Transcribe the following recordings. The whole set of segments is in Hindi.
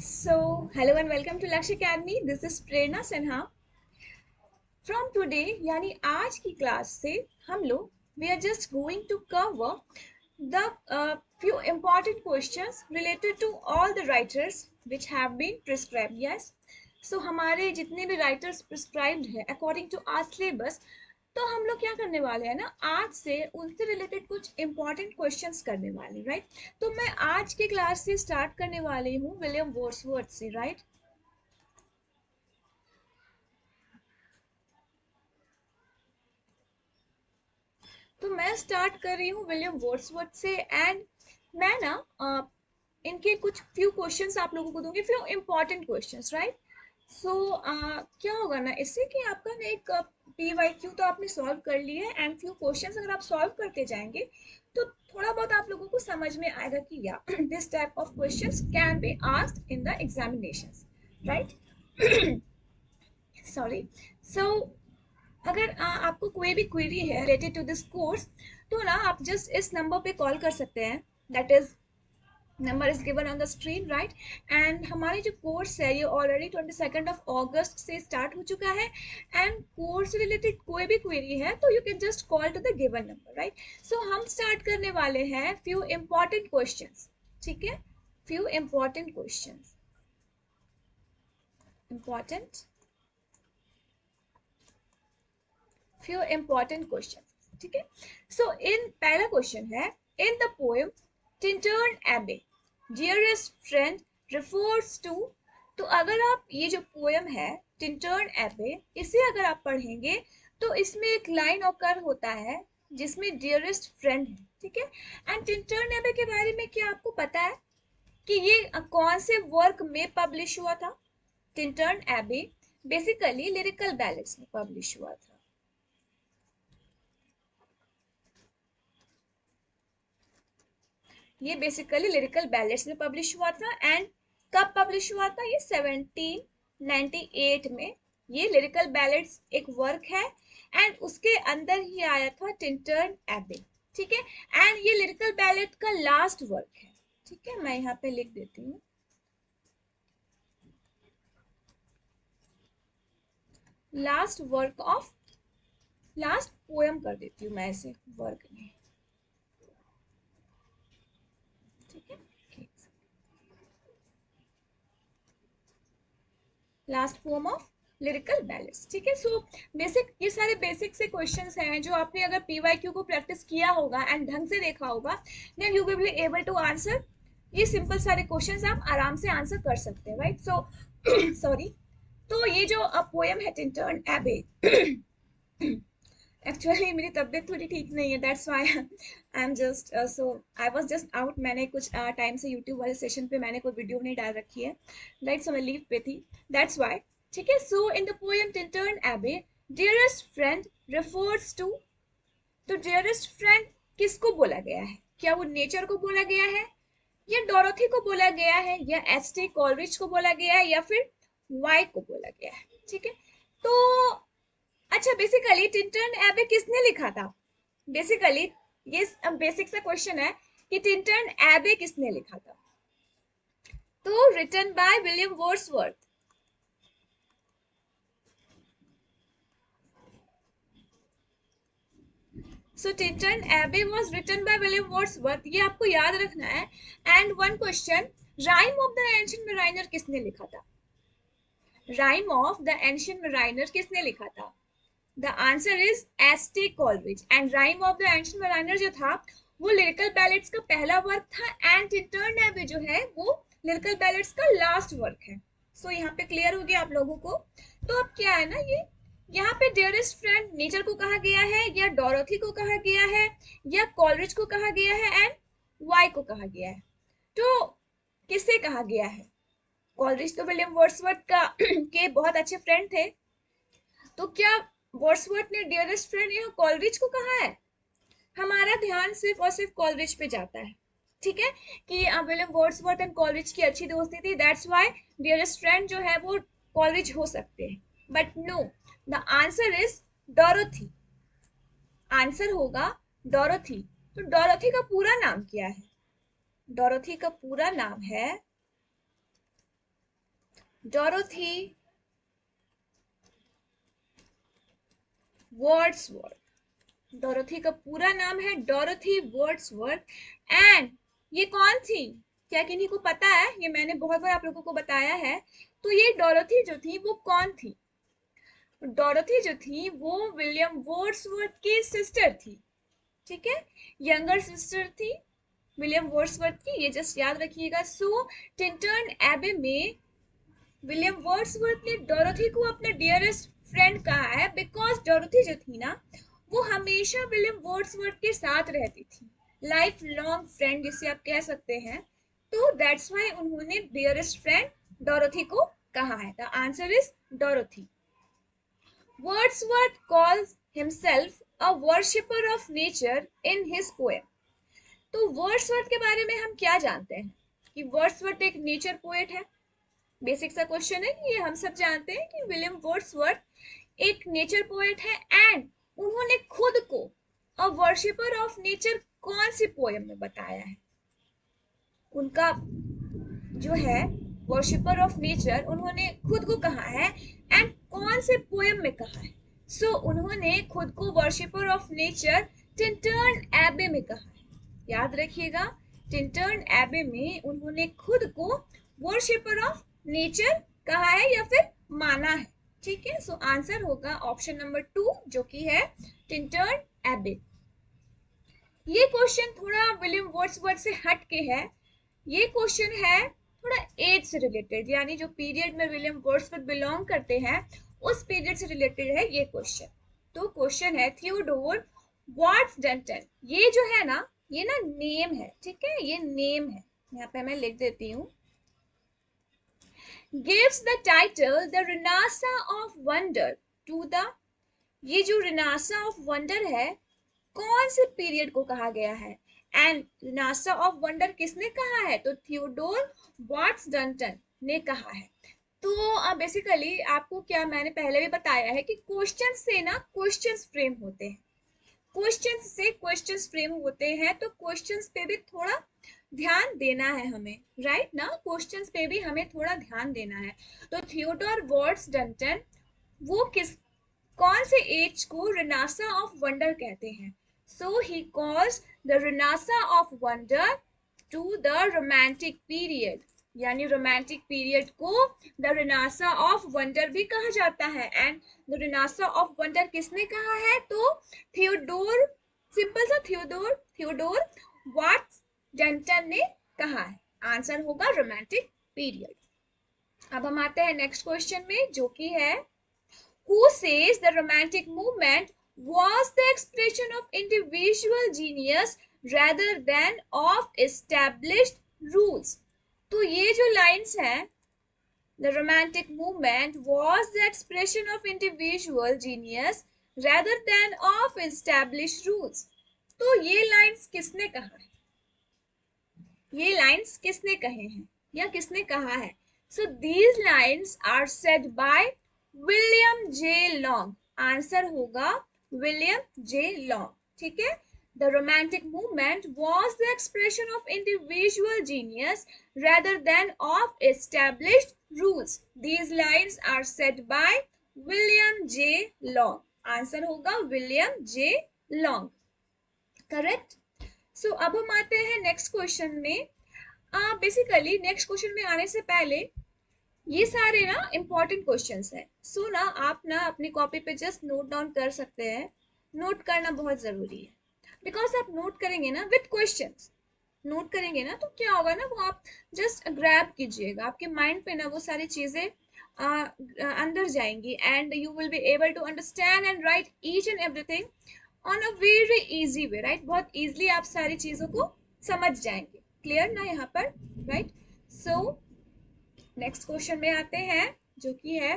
So, hello and welcome to Lakshya Academy. This is Prerna Sinha. From today, यानी आज की क्लास से हम लोग we are just going to cover the few important questions related to all the writers which have been prescribed. Yes. So हमारे जितने भी writers prescribed है according to our syllabus, तो हम लोग क्या करने वाले हैं ना, आज से उनसे रिलेटेड कुछ इंपॉर्टेंट क्वेश्चंस करने वाले, राइट। तो मैं आज की क्लास से स्टार्ट करने वाली हूँ विलियम वर्ड्सवर्थ से, राइट। तो मैं स्टार्ट कर रही हूँ विलियम वर्ड्सवर्थ से एंड मैं ना इनके कुछ फ्यू क्वेश्चंस आप लोगों को दूंगी, फ्यू इंपॉर्टेंट क्वेश्चंस, राइट। सो क्या होगा ना इससे कि आपका ना एक PYQ तो आपने सॉल्व कर ली है एंड फ्यू क्वेश्चंस अगर आप सॉल्व करते जाएंगे तो थोड़ा बहुत आप लोगों को समझ में आएगा कि या this type of questions can be asked in the examinations, right. Sorry. So अगर आपको कोई भी क्वेरी है रिलेटेड टू दिस कोर्स तो ना आप जस्ट इस नंबर पे कॉल कर सकते हैं, that is number is given on the screen, right. And हमारी जो कोर्स है ये ऑलरेडी 22 अगस्त से स्टार्ट हो चुका है एंड कोर्स से रिलेटेड कोई भी क्वेरी है तो you can just call to the given number, right. So हम स्टार्ट करने वाले हैं फ्यू इंपॉर्टेंट क्वेश्चंस, ठीक है। Few important questions, important few important questions, ठीक है। सो इन पहला क्वेश्चन है, in the poem Tintern Abbey dearest friend refers to. तो अगर आप ये जो पोएम है टिंटर्न एबे, इसे अगर आप पढ़ेंगे तो इसमें एक लाइन ऑकर होता है जिसमें डियरेस्ट फ्रेंड है, ठीक है। एंड टिंटर्न एबे के बारे में क्या आपको पता है कि ये कौन से वर्क में पब्लिश हुआ था? टिंटर्न एबे बेसिकली लिरिकल बैलेड्स में पब्लिश हुआ था। ये बेसिकली लिरिकल बैलेट्स में पब्लिश हुआ था एंड कब पब्लिश हुआ था? ये 1798 में। ये लिरिकल बैलेट्स एक वर्क है एंड उसके अंदर ही आया था टिंटर्न एबे, ठीक है। एंड ये लिरिकल बैलेट का लास्ट वर्क है, ठीक है। मैं यहाँ पे लिख देती हूँ last work of, last poem कर देती हूँ मैं ऐसे वर्क में, ठीक है। Last poem of lyrical ballads, ठीक है। सो बेसिक, ये सारे बेसिक से क्वेश्चंस हैं जो आपने अगर PYQ को प्रैक्टिस किया होगा एंड ढंग से देखा होगा then you will be able to answer. ये सिंपल सारे क्वेश्चंस आप आराम से आंसर कर सकते हैं, राइट। So sorry. तो ये जो पोएम है टिंटर्न एबे, एक्चुअली मेरी तबीयत थोड़ी ठीक नहीं है, that's why I am just so I was just out. मैंने कुछ टाइम से यूट्यूब वाले सेशन पे मैंने कोई वीडियो नहीं डाल रखी है, राइट। सो मैं लीव पे थी, दैट्स व्हाई, ठीक है। So in the poem Tintern Abbey dearest friend refers to. तो डियरेस्ट फ्रेंड किसको बोला गया है? क्या वो नेचर को बोला गया है, या डोरोथी को बोला गया है, या एस.टी. कॉलरिज को बोला गया है, या फिर वाई को बोला गया है, ठीक है। तो अच्छा, बेसिकली टिंटर्न एबे किसने लिखा था? बेसिकली ये बेसिक सा क्वेश्चन है कि टिंटर्न एबे किसने लिखा था? तो written by William Wordsworth. So Tintern Abbey was written by William Wordsworth, ये आपको याद रखना है। And one question, Rime of the Ancient Mariner किसने लिखा था? Rime of the Ancient Mariner किसने लिखा था? The answer is S T. Coleridge. And Rime of the Ancient Mariner जो था वो लिरिकल बैलेट्स का पहला वर्क था एंड टिंटर्न एबे जो है वो लिरिकल बैलेट्स का लास्ट वर्क है। सो यहाँ पे क्लियर हो गया आप लोगों को। तो अब क्या है ना, ये यहाँ पे डियरेस्ट फ्रेंड नेचर को कहा गया है, या डोरोथी को कहा गया है, या कॉलरिज को कहा गया है, एंड वाई को कहा गया है। तो किसे कहा गया है? कॉलरिज तो विलियम वर्ड्सवर्थ का के बहुत अच्छे फ्रेंड थे, तो क्या वर्ड्सवर्थ ने डियरेस्ट फ्रेंड यहाँ कॉलरिज को कहा है? हमारा ध्यान सिर्फ और सिर्फ कॉलरिज पे जाता है, ठीक है, कि विलियम वर्ड्सवर्थ एंड कॉलरिज की अच्छी दोस्ती थी, दैट्स व्हाई डियरेस्ट फ्रेंड जो है वो कॉलरिज हो सकते हैं। But no, the answer is Dorothy. Answer होगा डोरोथी। तो डोरोथी का पूरा नाम क्या है? डोरोथी का पूरा नाम है डोरोथी वर्ड्सवर्थ। डोरोथी का पूरा नाम है डोरोथी वर्ड्सवर्थ। एंड ये कौन थी? क्या किन्हीं को पता है? ये मैंने बहुत बार आप लोगों को बताया है। तो ये डोरोथी जो थी वो कौन थी? डोरोथी जो थी वो विलियम वर्ड्सवर्थ की सिस्टर थी। ठीक है, यंगर सिस्टर थी विलियम वर्ड्सवर्थ की, ये जस्ट याद रखिएगा। सो टिंटर्न एबे में विलियम वर्ड्सवर्थ ने डोरोथी को अपना डियरेस्ट फ्रेंड कहा है, बिकॉज डोरोथी जो थी ना वो हमेशा विलियम वर्ड्सवर्थ के साथ रहती थी, लाइफ लॉन्ग फ्रेंड जिसे आप कह सकते हैं। तो दैट्स व्हाई उन्होंने डियरेस्ट फ्रेंड डोरोथी को कहा है। The answer is Dorothy. Wordsworth calls himself a worshipper of nature in his poem. तो वर्ड्सवर्थ के बारे में हम क्या जानते हैं? कि वर्ड्सवर्थ एक नेचर पोएट है। बेसिक सा क्वेश्चन है, ये हम सब जानते हैं कि विलियम वर्ड्सवर्थ एक नेचर पोएट है। एंड उन्होंने खुद को अ वर्शिपर ऑफ नेचर कौन सी पोएम में बताया है? उनका जो है वर्शिपर ऑफ नेचर उन्होंने खुद को कहा है, एंड कौन से पोएम में कहा है? सो उन्होंने खुद को वर्शिपर ऑफ नेचर टिंटर्न एबे में कहा है। याद रखिएगा, टिंटर्न एबे में उन्होंने खुद को वर्शिपर ऑफ नेचर कहा है या फिर माना है। ठीक है, सो आंसर होगा ऑप्शन नंबर 2 जो कि है टिंटर्न एबे। ये क्वेश्चन थोड़ा विलियम वर्ड्सवर्थ से हट के है। ये क्वेश्चन है थोड़ा एज से रिलेटेड, यानी जो पीरियड में विलियम वर्ड्सवर्थ बिलोंग करते हैं उस पीरियड से रिलेटेड है ये क्वेश्चन। तो क्वेश्चन है थियोडोर वाट्सडंटन। ये जो है ना, ये ना नेम है, ठीक है, ये नेम है। यहाँ पे मैं लिख देती हूँ। gives the title the Renaissance of Wonder to the, ये जो रिनासा ऑफ वंडर है कौन से पीरियड को कहा गया है? एंड रिनासा ऑफ वंडर किसने कहा है? तो थियोडोर वाट्सडंटन ने कहा है। तो बेसिकली आपको क्या मैंने पहले भी बताया है कि क्वेश्चन से ना क्वेश्चंस फ्रेम होते हैं, क्वेश्चंस से क्वेश्चंस फ्रेम होते हैं, तो क्वेश्चंस पे भी थोड़ा ध्यान देना है हमें, राइट ना? क्वेश्चंस पे भी हमें थोड़ा ध्यान देना है। तो थियोडोर वाट्सडंटन वो किस कौन से एज को रिनासा ऑफ वंडर कहते हैं? So he calls the renaissance of wonder to the romantic period, यानी रोमांटिक पीरियड को द रिनासा ऑफ वंडर भी कहा जाता है। And the renaissance of wonder किसने कहा है? तो थियोडोर, सिंपल सा थियोडोर वाट्सडंटन ने कहा है। आंसर होगा रोमांटिक पीरियड। अब हम आते हैं नेक्स्ट क्वेश्चन में जो कि है who says the romantic movement was the expression of individual genius rather than of established rules। तो ये जो लाइंस हैं, the romantic movement was the expression of individual genius rather than of established rules। तो ये लाइंस किसने कहा है? ये लाइंस किसने कहे हैं या किसने कहा है? So these lines are said by William J Long. Answer होगा विलियम जे लॉन्ग। ठीक है, the romantic movement was the expression of individual genius rather than of established rules। These lines are said by William J. Long। Answer होगा विलियम जे लॉन्ग। करेक्ट। सो अब हम आते हैं नेक्स्ट क्वेश्चन में। बेसिकली नेक्स्ट क्वेश्चन में आने से पहले ये सारे ना इंपॉर्टेंट क्वेश्चंस हैं। सो ना आप ना अपनी कॉपी पे जस्ट नोट डाउन कर सकते हैं। नोट करना बहुत जरूरी है, बिकॉज आप नोट करेंगे ना विद क्वेश्चंस, नोट करेंगे ना तो क्या होगा ना, वो आप जस्ट ग्रैब कीजिएगा, आपके माइंड पे ना वो सारी चीजें अंदर जाएंगी, and you will be able to understand and write each and everything on a very easy way, right? बहुत इजीली आप सारी चीजों को समझ जाएंगे। क्लियर ना यहाँ पर, राइट? सो नेक्स्ट क्वेश्चन में आते हैं जो कि है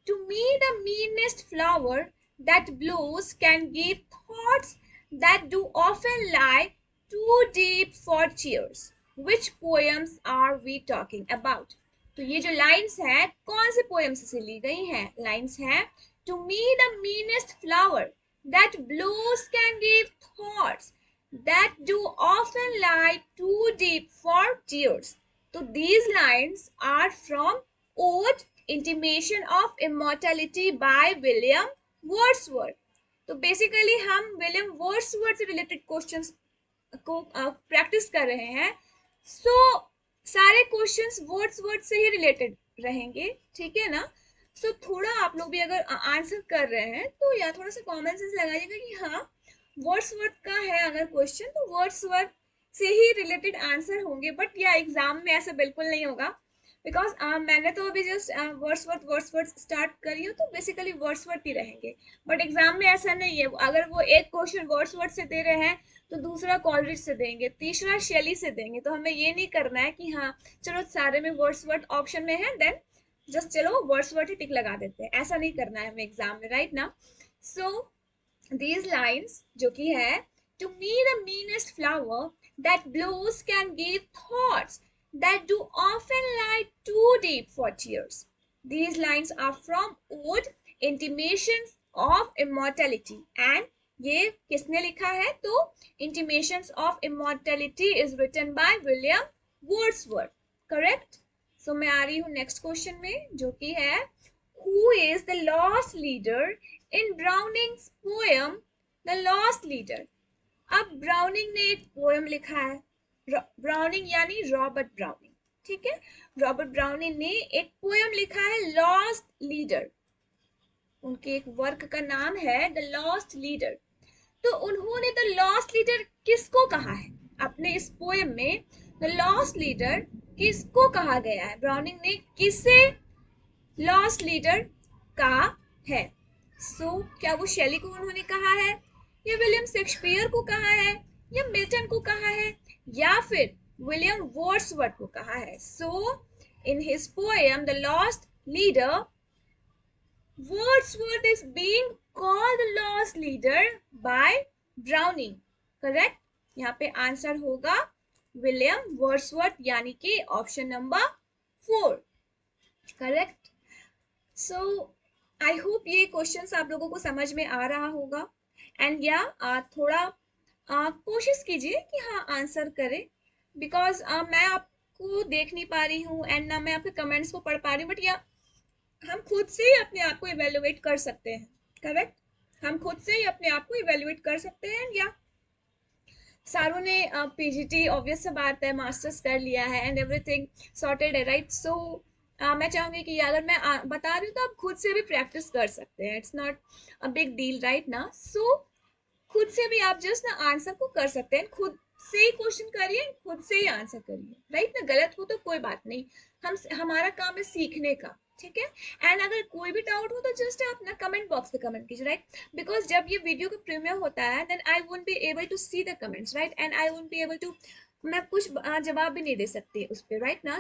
to me the meanest flower that blows can give thoughts that do often lie too deep for cheers. Which poems are we talking about? तो ये जो लाइंस है कौन से पोएम्स से ली गई हैं? लाइंस है to me the meanest flower that blows can give thoughts that do often lie too deep for tears। तो these lines are from Ode intimation of immortality bye William Wordsworth. तो बेसिकली हम विलियम वर्ड्सवर्थ से रिलेटेड क्वेश्चंस को प्रैक्टिस कर रहे हैं। सो सारे क्वेश्चंस वर्ड्सवर्थ से ही रिलेटेड रहेंगे, ठीक है ना। सो थोड़ा आप लोग भी अगर आंसर कर रहे हैं तो या थोड़ा सा कॉमन सेंस लगाइएगा कि हाँ वर्ड्सवर्थ का है अगर क्वेश्चन तो वर्ड्सवर्थ से ही रिलेटेड आंसर होंगे, बट या एग्जाम में ऐसा बिल्कुल नहीं होगा बिकॉज मैंने तो अभी जस्ट वर्ड्सवर्थ स्टार्ट करी हो तो बेसिकली वर्ड्सवर्थ ही रहेंगे, बट एग्जाम में ऐसा नहीं है। अगर वो एक क्वेश्चन वर्ड्सवर्थ से दे रहे हैं तो दूसरा कॉलरिज से देंगे, तीसरा शेली से देंगे, तो हमें ये नहीं करना है कि हाँ चलो सारे में वर्ड्सवर्थ ऑप्शन में है देन जस्ट चलो वर्ड्सवर्थ ही टिक लगा देते हैं, ऐसा नहीं करना है हमें एग्जाम में, राइट ना। सो these lines जो कि है to me the meanest flower that blows can give thoughts that do often lie too deep for tears. These lines are from Ode Intimations of Immortality and ये किसने लिखा है तो Intimations of Immortality is written by William Wordsworth, correct। so मैं आ रही हूँ नेक्स्ट क्वेश्चन में जो कि है who is the lost leader in Browning's poem The Lost Leader। अब ब्राउनिंग ने एक पोएम लिखा है, ब्राउनिंग यानी रॉबर्ट ब्राउनिंग, ठीक है। रॉबर्ट ब्राउनिंग ने एक पोएम लिखा है लॉस्ट लीडर, उनके एक वर्क का नाम है द लॉस्ट लीडर। तो उन्होंने द लॉस्ट लीडर किसको कहा है अपने इस पोएम में, द लॉस्ट लीडर किसको कहा गया है, ब्राउनिंग ने किसे लॉस्ट लीडर कहा है। क्या वो शेली को उन्होंने कहा है या विलियम शेक्सपियर को कहा है या मिल्टन को कहा है या फिर विलियम वर्ड्सवर्थ को कहा है। In his poem the Lost Leader Wordsworth is being called the Lost Leader by Browning, correct. यहाँ पे आंसर होगा विलियम वर्ड्सवर्थ यानी कि option number 4, correct. I hope ये क्वेश्चंस आप लोगों को समझ में आ रहा होगा एंड या थोड़ा कोशिश कीजिए कि हाँ आंसर करें बिकॉज मैं आपको देख नहीं पा रही हूँ एंड ना मैं आपके कमेंट्स को पढ़ पा रही हूँ, बट या हम खुद से ही अपने आप को इवेल्युएट कर सकते हैं, करेक्ट। हम खुद से ही अपने आप को इवेल्युएट कर सकते हैं। या सारों ने पीजीटी ऑब्वियस सा बात है मास्टर्स कर लिया है एंड एवरीथिंग सॉर्टेड है, राइट। मैं चाहूंगी कि अगर मैं बता रही हूँ तो आप खुद से भी प्रैक्टिस कर सकते हैं, it's not a big deal, right ना। खुद से भी आप जस्ट ना आंसर को कर सकते हैं, खुद से ही क्वेश्चन करिए, खुद से ही आंसर करिए, राइट ना। गलत हो तो कोई बात नहीं, हमारा काम है सीखने का, ठीक है। एंड अगर कोई भी डाउट हो तो जस्ट आप ना कमेंट बॉक्स पे कमेंट कीजिए, राइट। बिकॉज जब ये वीडियो का प्रीमियर होता है then I won't be able to see the comments, right, and I won't be able to, मैं कुछ जवाब भी नहीं दे सकती उस पर, राइट ना।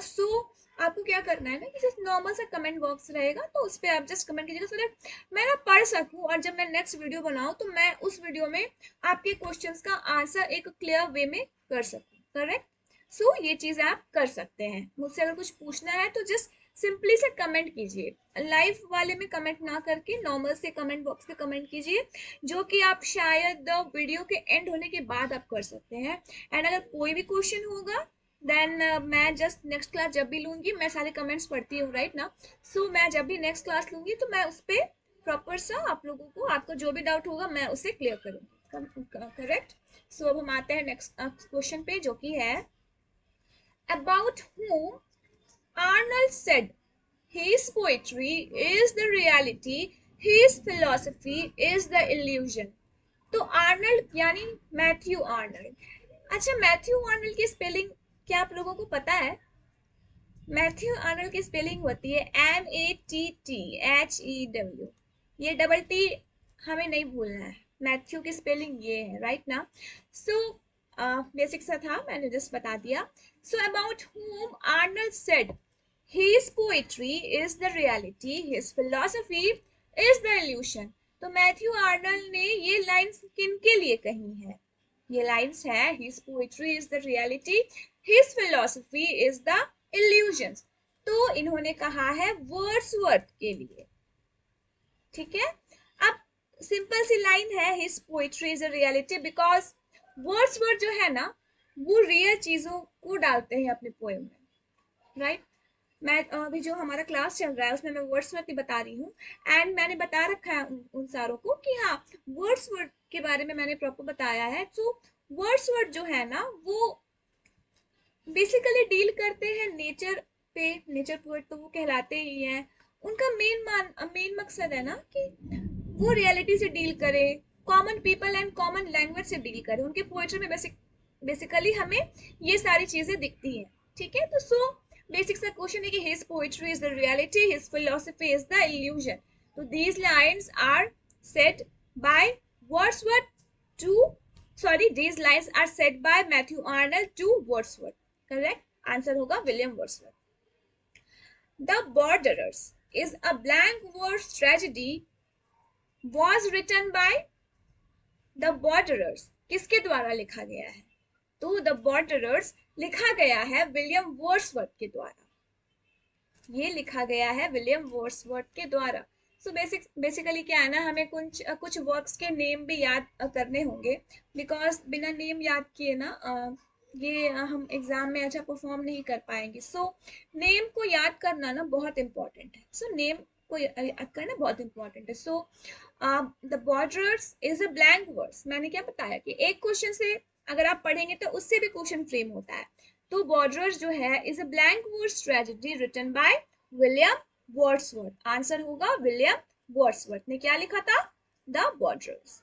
आपको क्या करना है ना कि जस्ट नॉर्मल सा कमेंट बॉक्स रहेगा तो उस पर आप जस्ट कमेंट कीजिएगा सो दैट मैं ना पढ़ सकूं और जब मैं नेक्स्ट वीडियो बनाऊं तो मैं उस वीडियो में आपके क्वेश्चंस का आंसर एक क्लियर वे में कर सकूं, करेक्ट। ये चीज आप कर सकते हैं। मुझसे अगर कुछ पूछना है तो जस्ट सिंपली से कमेंट कीजिए, लाइव वाले में कमेंट ना करके नॉर्मल से कमेंट बॉक्स पे कमेंट कीजिए जो कि आप शायद वीडियो के एंड होने के बाद आप कर सकते हैं। एंड अगर कोई भी क्वेश्चन होगा देन मैं जस्ट नेक्स्ट क्लास जब भी लूंगी, मैं सारे कमेंट्स पढ़ती हूँ, राइट ना। मैं जब भी नेक्स्ट क्लास लूंगी तो मैं उस पर प्रॉपर सा आप लोगों को, आपको जो भी डाउट होगा मैं उसे क्लियर करूंगी, करेक्ट। अब हम आते हैं नेक्स्ट क्वेश्चन पे जो कि है about whom Arnold said his poetry is the reality, his philosophy is the illusion। तो आर्नल्ड यानी मैथ्यू आर्नल्ड। अच्छा, मैथ्यू आर्नल्ड की स्पेलिंग क्या आप लोगों को पता है? मैथ्यू आर्नल्ड की स्पेलिंग होती है MATTHEW, ये डबल टी हमें नहीं भूलना है, मैथ्यू की स्पेलिंग ये है, राइट ना। बेसिक सा था, मैंने जस्ट बता दिया। About whom Arnold said his poetry is the reality, his philosophy is the illusion। तो मैथ्यू आर्नल्ड ने ये लाइंस किनके लिए कही है? ये लाइंस है his poetry is the reality, his philosophy is the illusions। तो इन्होंने कहा है वर्ड्सवर्थ के लिए, ठीक है। अब सिंपल सी लाइन है his poetry is a reality because Wordsworth जो है ना वो रियल चीजों को डालते हैं अपने पोएम में, राइट। मैं अभी जो हमारा क्लास चल रहा है उसमें मैं वर्ड्सवर्थ ही बता रही हूँ। एंड मैंने बता रखा है उन सारों को कि हाँ, वर्ड्सवर्थ के बारे में मैंने प्रॉपर बताया है। तो वर्ड्सवर्थ जो है ना वो बेसिकली डील करते हैं नेचर पे। नेचर पोएट तो वो कहलाते ही हैं। उनका मेन मकसद है ना कि वो रियलिटी से डील करे, common people and common language से डील करे। उनके पोएट्री में बेसिकली हमें ये सारी चीजें दिखती हैं। ठीक है, तो सो बेसिक सा क्वेश्चन है कि his poetry is the reality, his philosophy is the illusion. तो these lines are said by Wordsworth to sorry, these lines are said by Matthew Arnold to Wordsworth. Correct answer होगा William Wordsworth. The Borderers is a blank verse tragedy was written by The Borderers। किसके द्वारा लिखा गया है? तो The Borderers लिखा गया है विलियम वर्ड्सवर्थ के द्वारा। ये लिखा गया है विलियम वर्ड्सवर्थ के द्वारा। सो बेसिकली क्या है ना, हमें कुछ कुछ वर्क्स के नेम भी याद करने होंगे, बिकॉज बिना नेम याद किए ना ये हम एग्जाम में अच्छा परफॉर्म नहीं कर पाएंगे। सो नेम को याद करना ना बहुत इंपॉर्टेंट है। सो नेम को याद करना बहुत इंपॉर्टेंट है। So the Borderers is a blank verse. मैंने क्या बताया कि एक क्वेश्चन से अगर आप पढ़ेंगे तो उससे भी क्वेश्चन फ्रेम होता है। तो बॉर्डर्स जो है is a blank verse tragedy written by William Wordsworth. Answer होगा विलियम वर्ड्सवर्थ ने क्या लिखा था? The borders.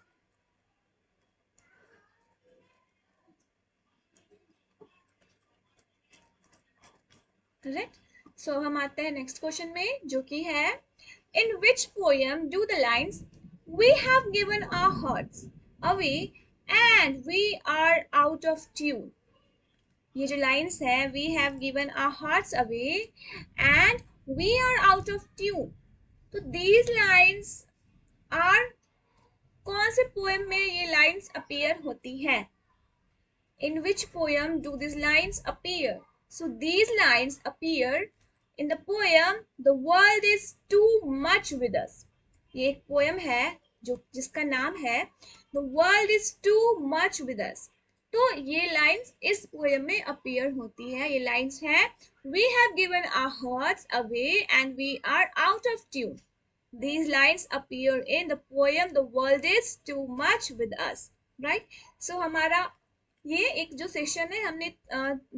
करेक्ट। सो हम आते हैं नेक्स्ट क्वेश्चन में जो कि है in which poem do the lines we have given our hearts away and we are out of tune. ये जो लाइन्स है we have given our hearts away and we are out of tune. तो दीज लाइन्स आर कौन से पोएम में ये लाइन्स अपीयर होती हैं? In which poem do these lines appear? So these lines appear in the poem The World is Too Much With Us। ये एक पोएम है जो जिसका नाम है The World is Too Much With Us। तो ये लाइन्स इस पोएम में अपीयर होती है। ये लाइन्स हैं We have given our hearts away and we are out of tune। These lines appear in the poem The World is Too Much With Us। Right? So हमारा ये एक जो सेशन है हमने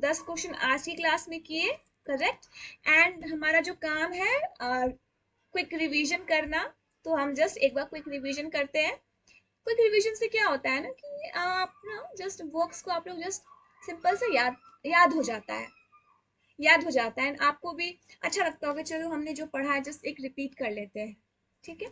10 क्वेश्चन आज की क्लास में किए। करेक्ट। एंड हमारा जो काम है क्विक रिवीजन करना। तो हम जस्ट एक बार क्विक रिवीजन करते हैं। क्विक रिवीजन से क्या होता है ना कि आप ना जस्ट वर्क्स को आप लोग जस्ट सिंपल से याद हो जाता है। याद हो जाता है आपको भी अच्छा लगता होगा। चलो हमने जो पढ़ा है जस्ट एक रिपीट कर लेते हैं। ठीक है।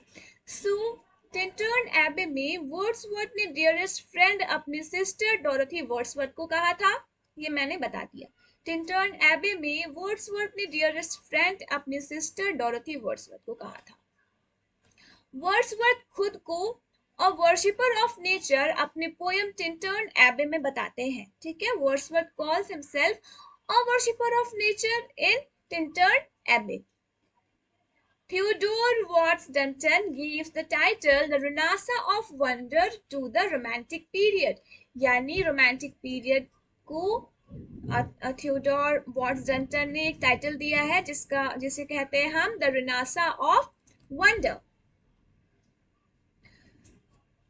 सो टिंटर्न एबे में वर्ड्सवर्थ ने डियरेस्ट फ्रेंड अपनी सिस्टर डोरथी वर्ड्सवर्थ को कहा था। ये मैंने बता दिया। टिंटर्न एबे में वर्ड्सवर्थ ने डियरेस्ट फ्रेंड अपनी सिस्टर डोरथी वर्ड्सवर्थ को कहा था। वर्ड्सवर्थ खुद को अ वर्शिपर ऑफ नेचर अपने पोएम टिंटर्न एबे में बताते हैं। ठीक है। Wordsworth calls himself a worshipper of nature in Tintern एबे। Theodore Watts Dunton gives the title The Renaissance of Wonder to the Romantic Period। यानी रोमांटिक पीरियड को थियोडोर वॉट्स डंटन ने एक टाइटल दिया है जिसे कहते हैं हम द Renaissance of Wonder।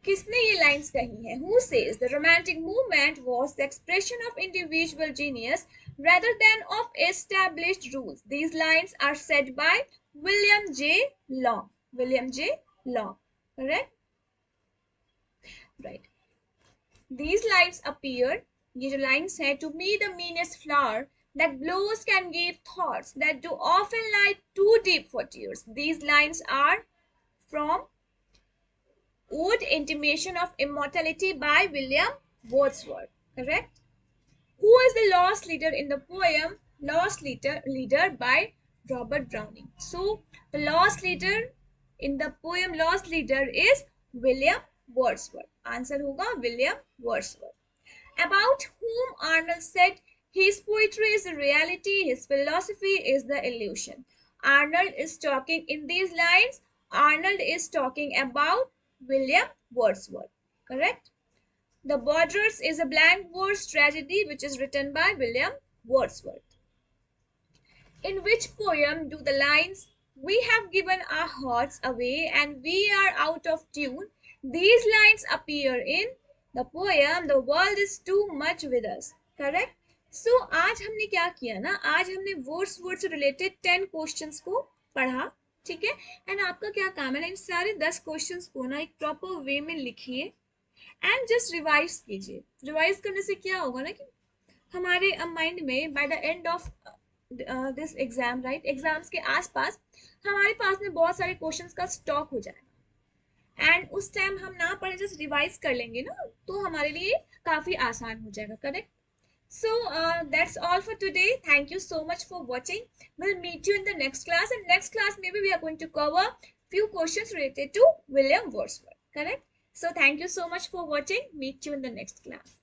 किसने ये लाइंस कही है? Who says the romantic movement was the expression of individual genius rather than of established rules? These lines are said by William J. Long। William J. Long। Correct? Right. These lines appear, ये जो lines है, to me the meanest flower that blows can give thoughts that do often lie too deep for tears। These lines are from Ode Intimation of Immortality by William Wordsworth। Correct? Who is the lost leader in the poem Lost Leader by Robert Browning? So the lost leader in the poem Lost Leader is William Wordsworth। Answer होगा William Wordsworth। About whom Arnold said his poetry is the reality, his philosophy is the illusion। Arnold is talking in these lines. Arnold is talking about William Wordsworth। Correct? The Borderers is a blank verse tragedy which is written by William Wordsworth। In which poem do the lines "We have given our hearts away and we are out of tune" these lines appear in the poem "The world is too much with us"? Correct. So आज हमने क्या किया ना, आज हमने वर्ड से रिलेटेड 10 क्वेश्चंस को पढ़ा, ठीक है। एंड आपका क्या काम है ना, इन सारे 10 क्वेश्चंस को ना एक प्रॉपर वे में लिखिए एंड जस्ट रिवाइज कीजिए। रिवाइज करने से क्या होगा ना कि हमारे माइंड में by the end of this exam, right, exams के आसपास हमारे पास में बहुत सारे क्वेश्चंस का स्टॉक हो जाएगा एंड उस टाइम हम ना पढ़े जस्ट रिवाइज कर लेंगे ना, तो हमारे लिए काफी आसान हो जाएगा। Correct. So that's all for today. Thank you so much for watching. We'll meet you in the next class. And next class, maybe we are going to cover few questions related to William Wordsworth. Correct? So thank you so much for watching. Meet you in the next class.